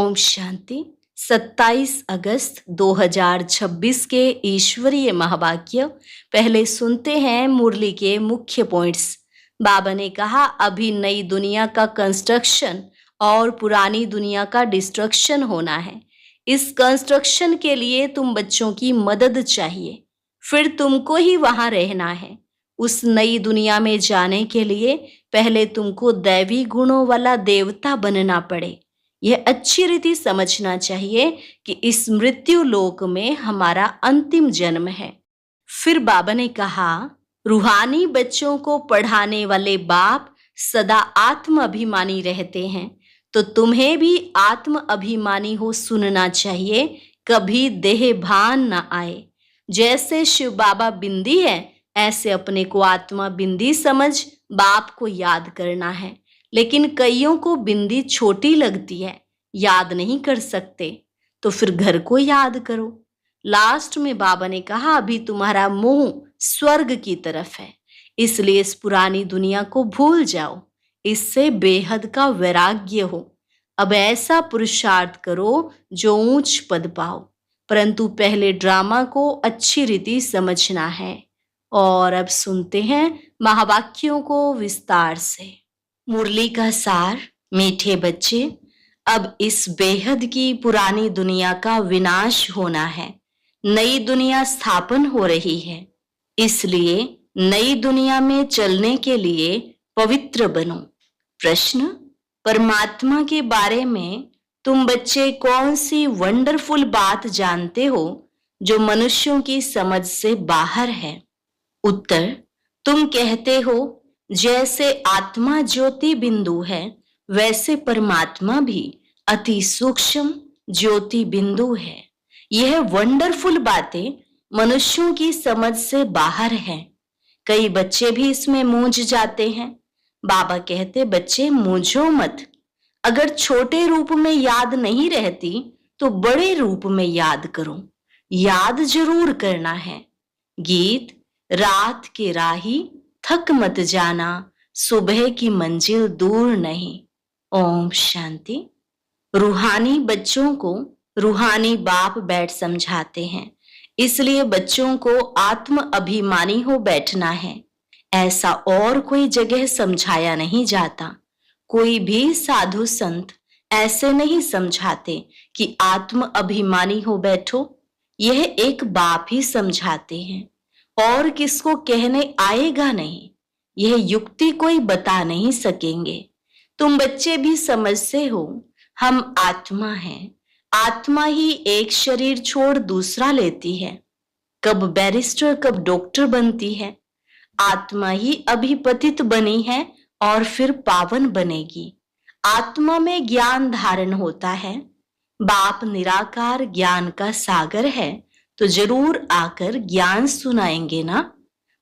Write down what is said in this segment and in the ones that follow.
ओम शांति। 27 अगस्त 2026 के ईश्वरीय महावाक्य पहले सुनते हैं मुरली के मुख्य पॉइंट्स। बाबा ने कहा, अभी नई दुनिया का कंस्ट्रक्शन और पुरानी दुनिया का डिस्ट्रक्शन होना है। इस कंस्ट्रक्शन के लिए तुम बच्चों की मदद चाहिए, फिर तुमको ही वहां रहना है। उस नई दुनिया में जाने के लिए पहले तुमको दैवी गुणों वाला देवता बनना पड़े। यह अच्छी रीति समझना चाहिए कि इस मृत्यु लोक में हमारा अंतिम जन्म है। फिर बाबा ने कहा, रूहानी बच्चों को पढ़ाने वाले बाप सदा आत्म अभिमानी रहते हैं, तो तुम्हें भी आत्म अभिमानी हो सुनना चाहिए, कभी देह भान न आए। जैसे शिव बाबा बिंदी है, ऐसे अपने को आत्मा बिंदी समझ बाप को याद करना है। लेकिन कईयों को बिंदी छोटी लगती है, याद नहीं कर सकते, तो फिर घर को याद करो। लास्ट में बाबा ने कहा, अभी तुम्हारा मुंह स्वर्ग की तरफ है, इसलिए इस पुरानी दुनिया को भूल जाओ, इससे बेहद का वैराग्य हो। अब ऐसा पुरुषार्थ करो जो ऊंच पद पाओ, परंतु पहले ड्रामा को अच्छी रीति समझना है। और अब सुनते हैं महावाक्यों को विस्तार से। मुरली का सार। मीठे बच्चे, अब इस बेहद की पुरानी दुनिया का विनाश होना है, नई दुनिया स्थापन हो रही है। इसलिए नई दुनिया में चलने के लिए पवित्र बनो। प्रश्न, परमात्मा के बारे में तुम बच्चे कौन सी वंडरफुल बात जानते हो जो मनुष्यों की समझ से बाहर है? उत्तर, तुम कहते हो जैसे आत्मा ज्योति बिंदु है, वैसे परमात्मा भी अति सूक्ष्म ज्योति बिंदु है। यह वंडरफुल बातें मनुष्यों की समझ से बाहर हैं। कई बच्चे भी इसमें मूंझ जाते हैं। बाबा कहते, बच्चे मूंझो मत। अगर छोटे रूप में याद नहीं रहती तो बड़े रूप में याद करो। याद जरूर करना है। गीत, रात के राही थक मत जाना, सुबह की मंजिल दूर नहीं। ओम शांति। रूहानी बच्चों को रूहानी बाप बैठ समझाते हैं, इसलिए बच्चों को आत्म अभिमानी हो बैठना है। ऐसा और कोई जगह समझाया नहीं जाता। कोई भी साधु संत ऐसे नहीं समझाते कि आत्म अभिमानी हो बैठो। यह एक बाप ही समझाते हैं, और किसको कहने आएगा नहीं। यह युक्ति कोई बता नहीं सकेंगे। तुम बच्चे भी समझते हो, हम आत्मा हैं। आत्मा ही एक शरीर छोड़ दूसरा लेती है, कब बैरिस्टर कब डॉक्टर बनती है। आत्मा ही अभी पतित बनी है और फिर पावन बनेगी। आत्मा में ज्ञान धारण होता है। बाप निराकार ज्ञान का सागर है, तो जरूर आकर ज्ञान सुनाएंगे ना।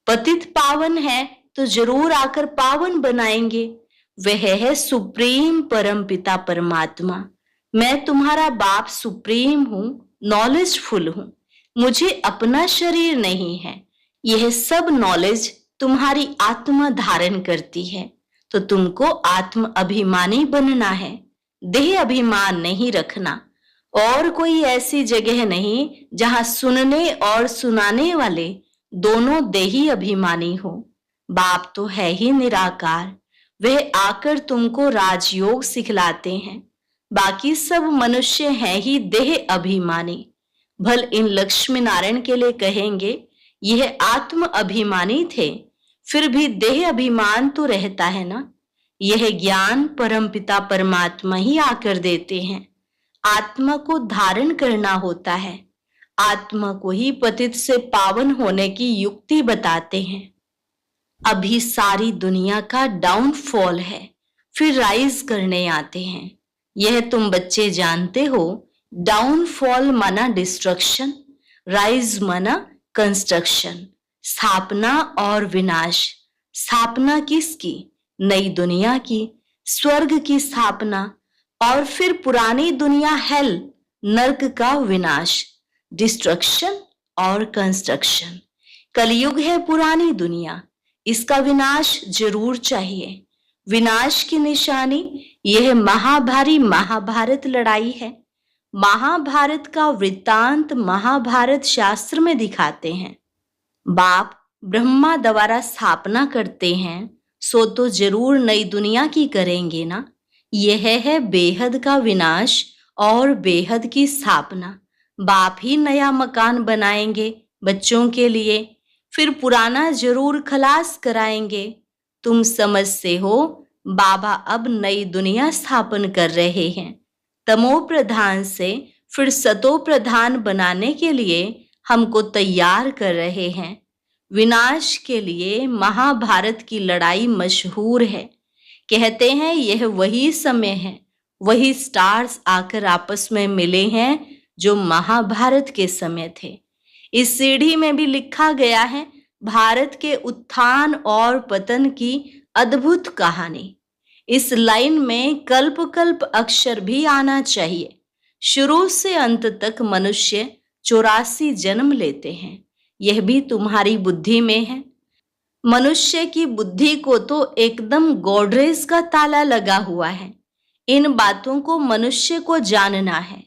पतित पावन है तो जरूर आकर पावन बनाएंगे। वह है सुप्रीम परम पिता परमात्मा। मैं तुम्हारा बाप सुप्रीम हूं, नॉलेजफुल हूं। मुझे अपना शरीर नहीं है। यह सब नॉलेज तुम्हारी आत्मा धारण करती है, तो तुमको आत्म अभिमानी बनना है। देह अभिमान नहीं रखना। और कोई ऐसी जगह नहीं जहां सुनने और सुनाने वाले दोनों देही अभिमानी हो। बाप तो है ही निराकार। वह आकर तुमको राजयोग सिखलाते हैं। बाकी सब मनुष्य हैं ही देह अभिमानी। भल इन लक्ष्मी नारायण के लिए कहेंगे, यह आत्म अभिमानी थे, फिर भी देह अभिमान तो रहता है ना। यह ज्ञान परमपिता परमात्मा ही आकर देते हैं। आत्मा को धारण करना होता है। आत्मा को ही पतित से पावन होने की युक्ति बताते हैं। अभी सारी दुनिया का डाउनफॉल है, फिर राइज करने आते हैं। यह तुम बच्चे जानते हो। डाउनफॉल माना डिस्ट्रक्शन, राइज माना कंस्ट्रक्शन, स्थापना और विनाश। स्थापना किसकी? नई दुनिया की, स्वर्ग की स्थापना, और फिर पुरानी दुनिया हेल, नर्क का विनाश, डिस्ट्रक्शन और कंस्ट्रक्शन। कलयुग है पुरानी दुनिया, इसका विनाश जरूर चाहिए। विनाश की निशानी यह महाभारी महाभारत लड़ाई है। महाभारत का वृत्तांत महाभारत शास्त्र में दिखाते हैं। बाप ब्रह्मा द्वारा स्थापना करते हैं, सो तो जरूर नई दुनिया की करेंगे ना। यह है बेहद का विनाश और बेहद की स्थापना। बाप ही नया मकान बनाएंगे बच्चों के लिए, फिर पुराना जरूर खलास कराएंगे। तुम समझते हो बाबा अब नई दुनिया स्थापन कर रहे हैं। तमो प्रधान से फिर सतो प्रधान बनाने के लिए हमको तैयार कर रहे हैं। विनाश के लिए महाभारत की लड़ाई मशहूर है। कहते हैं यह वही समय है, वही स्टार्स आकर आपस में मिले हैं जो महाभारत के समय थे। इस सीढ़ी में भी लिखा गया है भारत के उत्थान और पतन की अद्भुत कहानी। इस लाइन में कल्प कल्प अक्षर भी आना चाहिए। शुरू से अंत तक मनुष्य 84 जन्म लेते हैं, यह भी तुम्हारी बुद्धि में है। मनुष्य की बुद्धि को तो एकदम गोडरेज का ताला लगा हुआ है। इन बातों को मनुष्य को जानना है।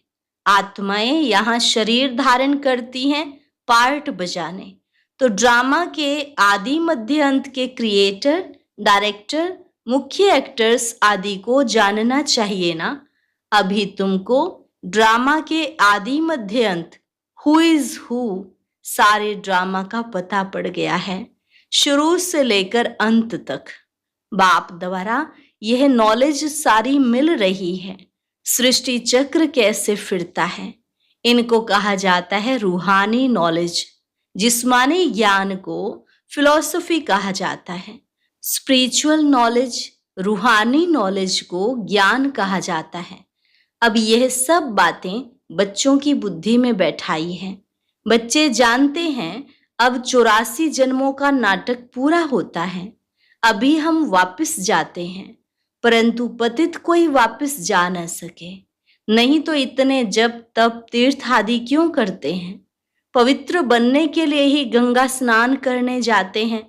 आत्माएं यहाँ शरीर धारण करती हैं पार्ट बजाने, तो ड्रामा के आदि मध्य अंत के क्रिएटर, डायरेक्टर, मुख्य एक्टर्स आदि को जानना चाहिए ना। अभी तुमको ड्रामा के आदि मध्य अंत, हु इज हु, सारे ड्रामा का पता पड़ गया है, शुरू से लेकर अंत तक। बाप द्वारा यह नॉलेज सारी मिल रही है। सृष्टि चक्र कैसे फिरता है, इनको कहा जाता है रूहानी नॉलेज। जिस्मानी ज्ञान को फिलॉसफी कहा जाता है। स्पिरिचुअल नॉलेज, रूहानी नॉलेज को ज्ञान कहा जाता है। अब यह सब बातें बच्चों की बुद्धि में बैठाई है। बच्चे जानते हैं अब 84 जन्मों का नाटक पूरा होता है। अभी हम वापस जाते हैं, परंतु पतित कोई वापस जा न सके। नहीं तो इतने जप तप तीर्थ आदि क्यों करते हैं? पवित्र बनने के लिए ही गंगा स्नान करने जाते हैं,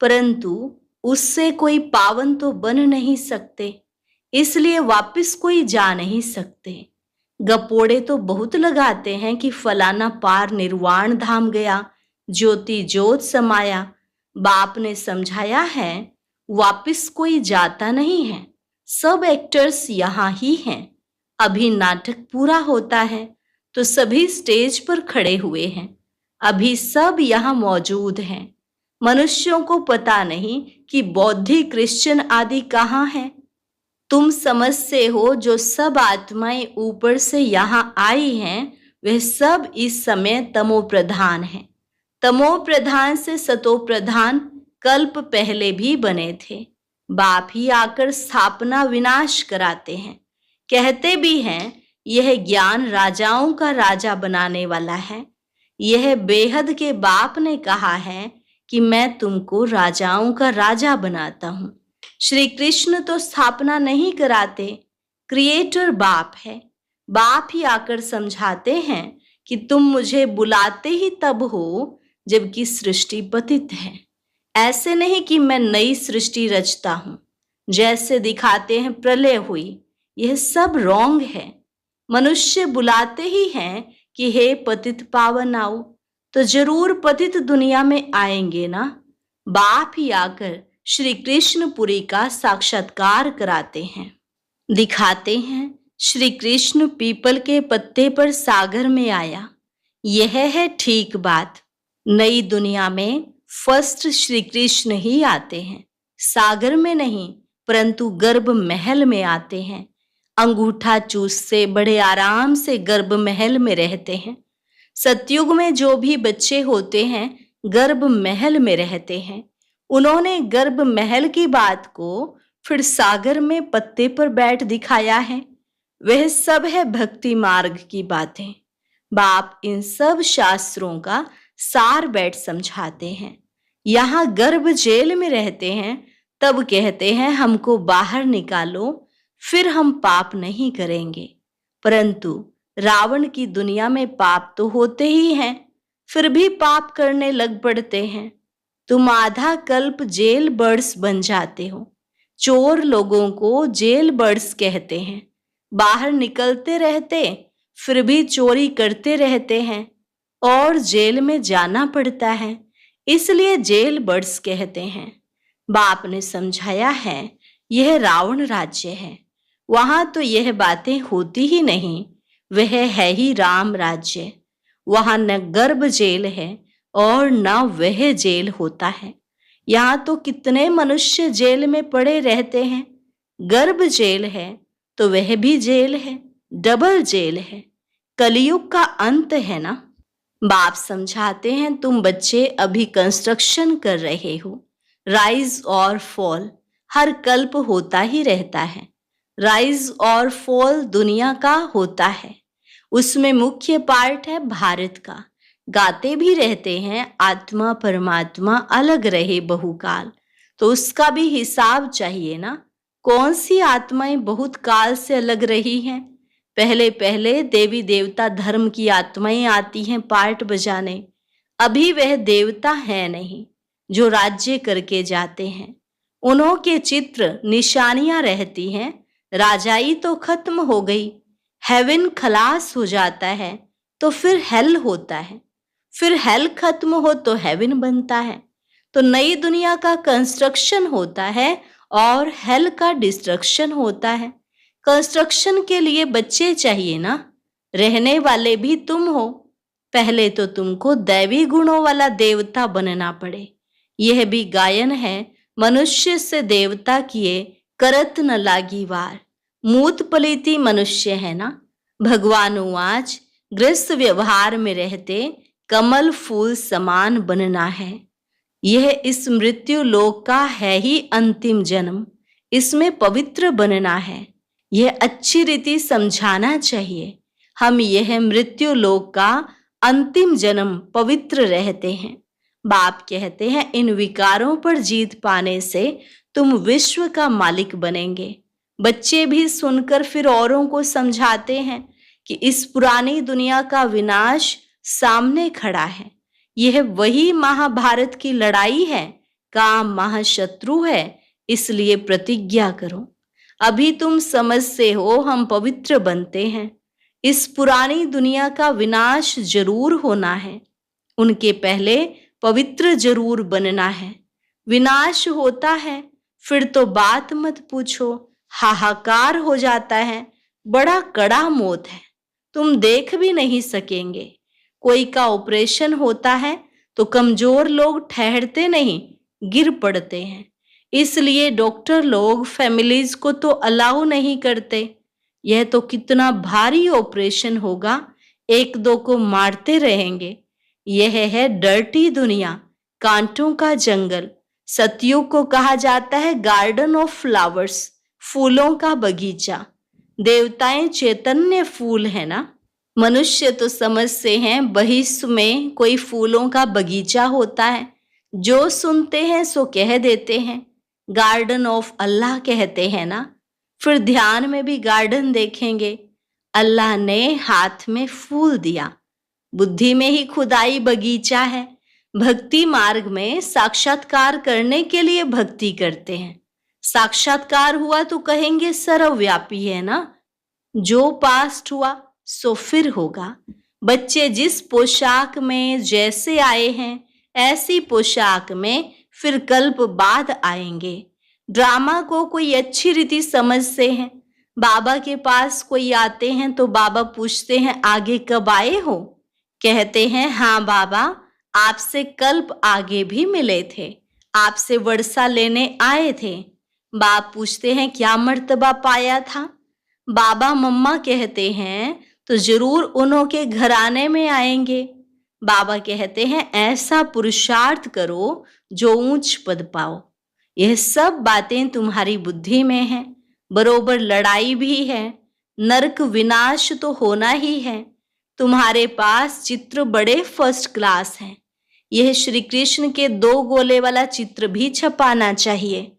परंतु उससे कोई पावन तो बन नहीं सकते, इसलिए वापस कोई जा नहीं सकते। गपोड़े तो बहुत लगाते हैं कि फलाना पार निर्वाण धाम गया, ज्योति ज्योत समाया। बाप ने समझाया है वापस कोई जाता नहीं है, सब एक्टर्स यहाँ ही हैं। अभी नाटक पूरा होता है तो सभी स्टेज पर खड़े हुए हैं। अभी सब यहाँ मौजूद हैं। मनुष्यों को पता नहीं कि बौद्धिक क्रिश्चियन आदि कहाँ हैं। तुम समझते हो जो सब आत्माएं ऊपर से यहाँ आई हैं वे सब इस समय तमो प्रधान हैं। तमो प्रधान से सतो प्रधान कल्प पहले भी बने थे। बाप ही आकर स्थापना विनाश कराते हैं। कहते भी हैं यह ज्ञान राजाओं का राजा बनाने वाला है। यह बेहद के बाप ने कहा है कि मैं तुमको राजाओं का राजा बनाता हूं। श्री कृष्ण तो स्थापना नहीं कराते, क्रिएटर बाप है। बाप ही आकर समझाते हैं कि तुम मुझे बुलाते ही तब हो जबकि सृष्टि पतित है। ऐसे नहीं कि मैं नई सृष्टि रचता हूं, जैसे दिखाते हैं प्रलय हुई, यह सब रॉन्ग है। मनुष्य बुलाते ही हैं कि हे पतित पावन आओ, तो जरूर पतित दुनिया में आएंगे ना। बाप ही आकर श्री कृष्णपुरी का साक्षात्कार कराते हैं, दिखाते हैं श्री कृष्ण पीपल के पत्ते पर सागर में आया। यह है ठीक बात। नई दुनिया में फर्स्ट श्री कृष्ण ही आते हैं, सागर में नहीं परंतु गर्भ महल में आते हैं। अंगूठा चूस से बड़े आराम से गर्भ महल में रहते हैं। सतयुग में जो भी बच्चे होते हैं गर्भ महल में रहते हैं। उन्होंने गर्भ महल की बात को फिर सागर में पत्ते पर बैठ दिखाया है। वह सब है भक्ति मार्ग की बातें। बाप इन सब शास्त्रों का सार बैठ समझाते हैं। यहाँ गर्भ जेल में रहते हैं, तब कहते हैं हमको बाहर निकालो, फिर हम पाप नहीं करेंगे। परंतु रावण की दुनिया में पाप तो होते ही हैं, फिर भी पाप करने लग पड़ते हैं। तुम आधा कल्प जेल बर्ड्स बन जाते हो, चोर लोगों को जेल बर्ड्स कहते हैं। बाहर निकलते रहते फिर भी चोरी करते रहते हैं और जेल में जाना पड़ता है, इसलिए जेल बर्ड्स कहते हैं। बाप ने समझाया है यह रावण राज्य है, वहां तो यह बातें होती ही नहीं। वह है ही राम राज्य। वहां न गर्भ जेल है और न वह जेल होता है। यहाँ तो कितने मनुष्य जेल में पड़े रहते हैं। गर्भ जेल है तो वह भी जेल है, डबल जेल है। कलयुग का अंत है ना। बाप समझाते हैं तुम बच्चे अभी कंस्ट्रक्शन कर रहे हो। राइज और फॉल हर कल्प होता ही रहता है। राइज और फॉल दुनिया का होता है, उसमें मुख्य पार्ट है भारत का। गाते भी रहते हैं आत्मा परमात्मा अलग रहे बहुकाल, तो उसका भी हिसाब चाहिए ना। कौन सी आत्माएं बहुत काल से अलग रही हैं? पहले पहले देवी देवता धर्म की आत्माएं आती हैं पार्ट बजाने। अभी वह देवता है नहीं जो राज्य करके जाते हैं। उन्हों के चित्र निशानियां रहती हैं। राजाई तो खत्म हो गई, हेवन खलास हो जाता है तो फिर हेल होता है, फिर हेल खत्म हो तो हेवन बनता है। तो नई दुनिया का कंस्ट्रक्शन होता है और हेल का डिस्ट्रक्शन होता है। कंस्ट्रक्शन के लिए बच्चे चाहिए ना, रहने वाले भी तुम हो। पहले तो तुमको दैवी गुणों वाला देवता बनना पड़े। यह भी गायन है, मनुष्य से देवता किए करत न लागी वार। मूत पलीती मनुष्य है ना। भगवान आज गृहस्थ व्यवहार में रहते कमल फूल समान बनना है। यह इस मृत्यु लोक का है ही अंतिम जन्म, इसमें पवित्र बनना है। यह अच्छी रीति समझाना चाहिए। हम यह मृत्यु लोक का अंतिम जन्म पवित्र रहते हैं। बाप कहते हैं इन विकारों पर जीत पाने से तुम विश्व का मालिक बनेंगे। बच्चे भी सुनकर फिर औरों को समझाते हैं कि इस पुरानी दुनिया का विनाश सामने खड़ा है। यह वही महाभारत की लड़ाई है। काम महाशत्रु है, इसलिए प्रतिज्ञा करो। अभी तुम समझते हो हम पवित्र बनते हैं। इस पुरानी दुनिया का विनाश जरूर होना है, उनके पहले पवित्र जरूर बनना है। विनाश होता है फिर तो बात मत पूछो, हाहाकार हो जाता है। बड़ा कड़ा मौत है, तुम देख भी नहीं सकेंगे। कोई का ऑपरेशन होता है तो कमजोर लोग ठहरते नहीं, गिर पड़ते हैं। इसलिए डॉक्टर लोग फैमिलीज को तो अलाउ नहीं करते। यह तो कितना भारी ऑपरेशन होगा, एक दो को मारते रहेंगे। यह है डर्टी दुनिया, कांटों का जंगल। सतयुग को कहा जाता है गार्डन ऑफ फ्लावर्स, फूलों का बगीचा। देवताएं चैतन्य फूल है ना। मनुष्य तो समझते हैं बहिष्ठ में कोई फूलों का बगीचा होता है। जो सुनते हैं सो कह देते हैं। गार्डन ऑफ अल्लाह कहते हैं ना। फिर ध्यान में भी गार्डन देखेंगे। अल्लाह ने हाथ में फूल दिया, बुद्धि में ही खुदाई बगीचा है। भक्ति मार्ग में साक्षात्कार करने के लिए भक्ति करते हैं। साक्षात्कार हुआ तो कहेंगे सर्वव्यापी है ना। जो पास्ट हुआ सो फिर होगा। बच्चे जिस पोशाक में जैसे आए हैं ऐसी पोशाक में फिर कल्प बाद आएंगे। ड्रामा को कोई अच्छी रीति समझते हैं। बाबा के पास कोई आते हैं तो बाबा पूछते हैं आगे कब आए हो? कहते हैं हाँ बाबा, आपसे कल्प आगे भी मिले थे, आपसे वर्षा लेने आए थे। बाप पूछते हैं क्या मर्तबा पाया था? बाबा मम्मा कहते हैं तो जरूर उन्हों के घराने में आएंगे। बाबा कहते हैं ऐसा पुरुषार्थ करो जो ऊंच पद पाओ। यह सब बातें तुम्हारी बुद्धि में हैं। बरोबर लड़ाई भी है, नरक विनाश तो होना ही है। तुम्हारे पास चित्र बड़े फर्स्ट क्लास हैं। यह श्री कृष्ण के 2 गोले वाला चित्र भी छपाना चाहिए।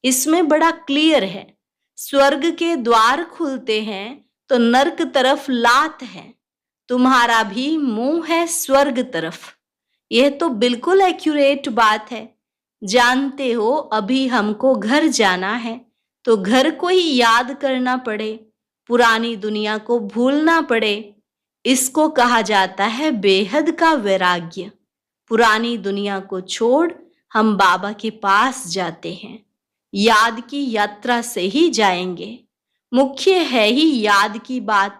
इसमें बड़ा क्लियर है, स्वर्ग के द्वार खुलते हैं तो नरक तरफ लात है। तुम्हारा भी मुंह है स्वर्ग तरफ। यह तो बिल्कुल एक्यूरेट बात है। जानते हो अभी हमको घर जाना है, तो घर को ही याद करना पड़े, पुरानी दुनिया को भूलना पड़े, इसको कहा जाता है बेहद का वैराग्य। पुरानी दुनिया को छोड़ हम बाबा के पास जाते हैं। याद की यात्रा से ही जाएंगे। मुख्य है ही याद की बात।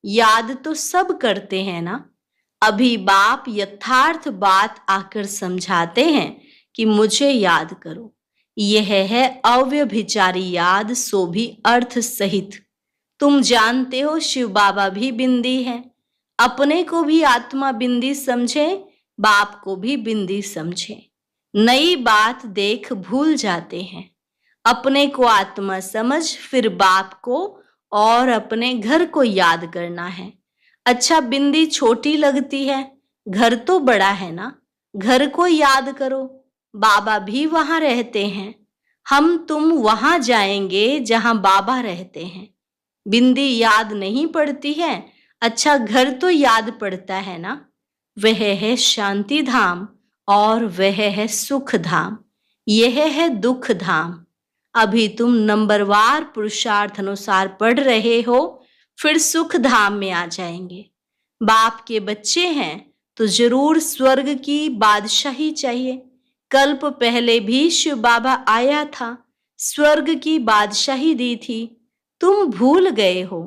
याद तो सब करते हैं ना। अभी बाप यथार्थ बात आकर समझाते हैं कि मुझे याद करो। यह है अव्यभिचारी याद, सो भी अर्थ सहित। तुम जानते हो शिव बाबा भी बिंदी है। अपने को भी आत्मा बिंदी समझे, बाप को भी बिंदी समझे। नई बात देख भूल जाते हैं। अपने को आत्मा समझ, फिर बाप को और अपने घर को याद करना है। अच्छा, बिंदी छोटी लगती है, घर तो बड़ा है ना। घर को याद करो, बाबा भी वहां रहते हैं। हम तुम वहां जाएंगे जहां बाबा रहते हैं। बिंदी याद नहीं पड़ती है, अच्छा घर तो याद पड़ता है ना। वह है शांति धाम और वह है सुख धाम, यह है दुख धाम। अभी तुम नंबरवार पुरुषार्थ अनुसार पढ़ रहे हो, फिर सुख धाम में आ जाएंगे। बाप के बच्चे हैं तो जरूर स्वर्ग की बादशाही चाहिए। कल्प पहले भी शिव बाबा आया था, स्वर्ग की बादशाही दी थी, तुम भूल गए हो।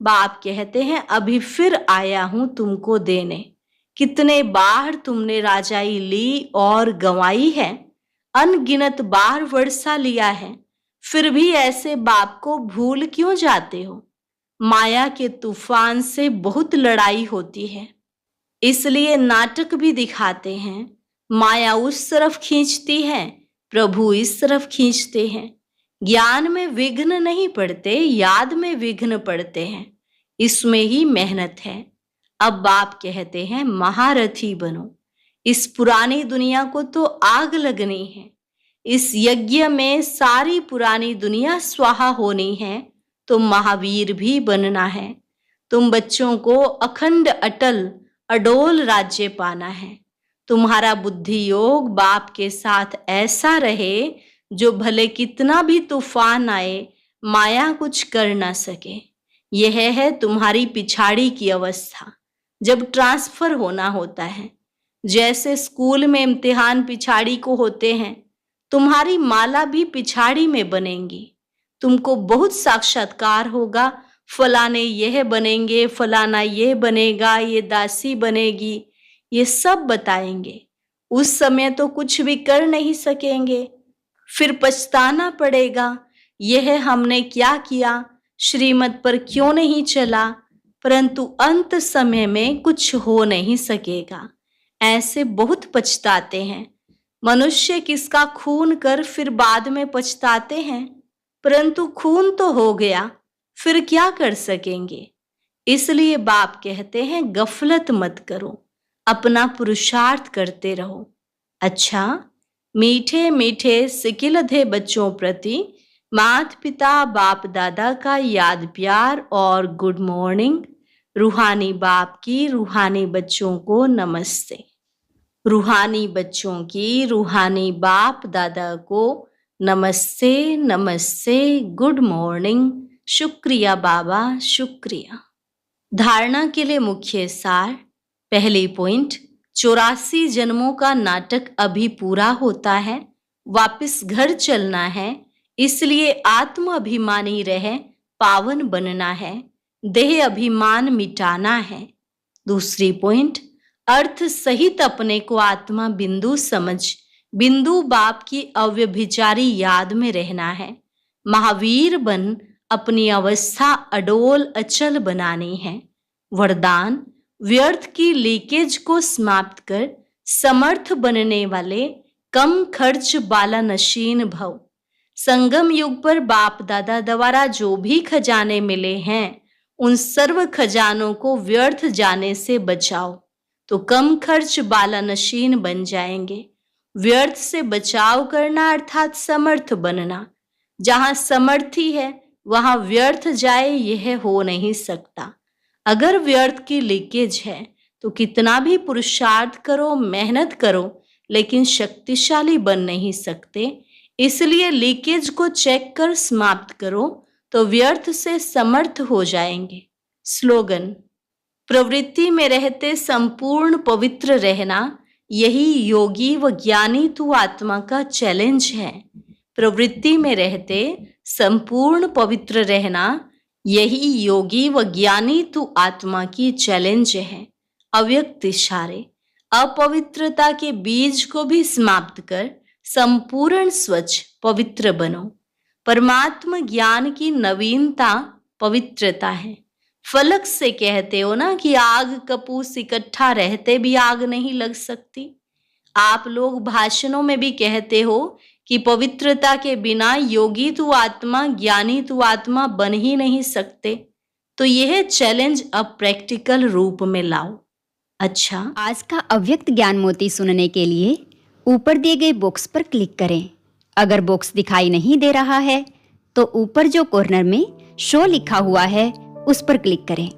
बाप कहते हैं अभी फिर आया हूं तुमको देने। कितने बार तुमने राजाई ली और गंवाई है, अनगिनत बार वर्षा लिया है, फिर भी ऐसे बाप को भूल क्यों जाते हो। माया के तूफान से बहुत लड़ाई होती है, इसलिए नाटक भी दिखाते हैं। माया उस तरफ खींचती है, प्रभु इस तरफ खींचते हैं। ज्ञान में विघ्न नहीं पड़ते, याद में विघ्न पड़ते हैं। इसमें ही मेहनत है। अब बाप कहते हैं महारथी बनो। इस पुरानी दुनिया को तो आग लगनी है। इस यज्ञ में सारी पुरानी दुनिया स्वाहा होनी है, तो महावीर भी बनना है। तुम बच्चों को अखंड अटल अडोल राज्य पाना है। तुम्हारा बुद्धि योग बाप के साथ ऐसा रहे जो भले कितना भी तूफान आए, माया कुछ कर ना सके। यह है तुम्हारी पिछाड़ी की अवस्था, जब ट्रांसफर होना होता है। जैसे स्कूल में इम्तिहान पिछाड़ी को होते हैं, तुम्हारी माला भी पिछाड़ी में बनेंगी। तुमको बहुत साक्षात्कार होगा, फलाने यह बनेंगे, फलाना यह बनेगा, ये दासी बनेगी, ये सब बताएंगे। उस समय तो कुछ भी कर नहीं सकेंगे, फिर पछताना पड़ेगा। यह हमने क्या किया, श्रीमत पर क्यों नहीं चला। परंतु अंत समय में कुछ हो नहीं सकेगा, ऐसे बहुत पछताते हैं। मनुष्य किसका खून कर फिर बाद में पछताते हैं, परंतु खून तो हो गया, फिर क्या कर सकेंगे। इसलिए बाप कहते हैं गफलत मत करो, अपना पुरुषार्थ करते रहो। अच्छा, मीठे मीठे सिकिलधे बच्चों प्रति माता पिता बाप दादा का याद प्यार और गुड मॉर्निंग। रूहानी बाप की रूहानी बच्चों को नमस्ते। रूहानी बच्चों की रूहानी बाप दादा को नमस्ते नमस्ते, गुड मॉर्निंग, शुक्रिया बाबा, शुक्रिया। धारणा के लिए मुख्य सार। पहली पॉइंट, 84 जन्मों का नाटक अभी पूरा होता है, वापस घर चलना है, इसलिए आत्म अभिमानी रहे, पावन बनना है, देह अभिमान मिटाना है। दूसरी पॉइंट, अर्थ सहित अपने को आत्मा बिंदु समझ, बिंदु बाप की अव्यभिचारी याद में रहना है। महावीर बन अपनी अवस्था अडोल अचल बनानी है। वरदान, व्यर्थ की लीकेज को समाप्त कर समर्थ बनने वाले कम खर्च बाला नशीन भव। संगम युग पर बाप दादा द्वारा जो भी खजाने मिले हैं, उन सर्व खजानों को व्यर्थ जाने से बचाओ, तो कम खर्च बाला नशीन बन जाएंगे। व्यर्थ से बचाव करना अर्थात समर्थ बनना। जहां समर्थी है वहां व्यर्थ जाए, यह हो नहीं सकता। अगर व्यर्थ की लीकेज है तो कितना भी पुरुषार्थ करो, मेहनत करो, लेकिन शक्तिशाली बन नहीं सकते। इसलिए लीकेज को चेक कर समाप्त करो तो व्यर्थ से समर्थ हो जाएंगे। स्लोगन: प्रवृत्ति में रहते संपूर्ण पवित्र रहना, यही योगी व ज्ञानी तू आत्मा का चैलेंज है। प्रवृत्ति में रहते संपूर्ण पवित्र रहना, यही योगी व ज्ञानी तू आत्मा की चैलेंज है। अव्यक्त इशारे: अपवित्रता के बीज को भी समाप्त कर संपूर्ण स्वच्छ पवित्र बनो। परमात्मा ज्ञान की नवीनता पवित्रता है। फलक से कहते हो ना कि आग कपूस इकट्ठा रहते भी आग नहीं लग सकती। आप लोग भाषणों में भी कहते हो कि पवित्रता के बिना योगी तू आत्मा, ज्ञानी तू आत्मा बन ही नहीं सकते। तो यह चैलेंज अब प्रैक्टिकल रूप में लाओ। अच्छा, आज का अव्यक्त ज्ञान मोती सुनने के लिए ऊपर दिए गए बॉक्स पर क्लिक करें। अगर बॉक्स दिखाई नहीं दे रहा है तो ऊपर जो कॉर्नर में शो लिखा हुआ है उस पर क्लिक करें।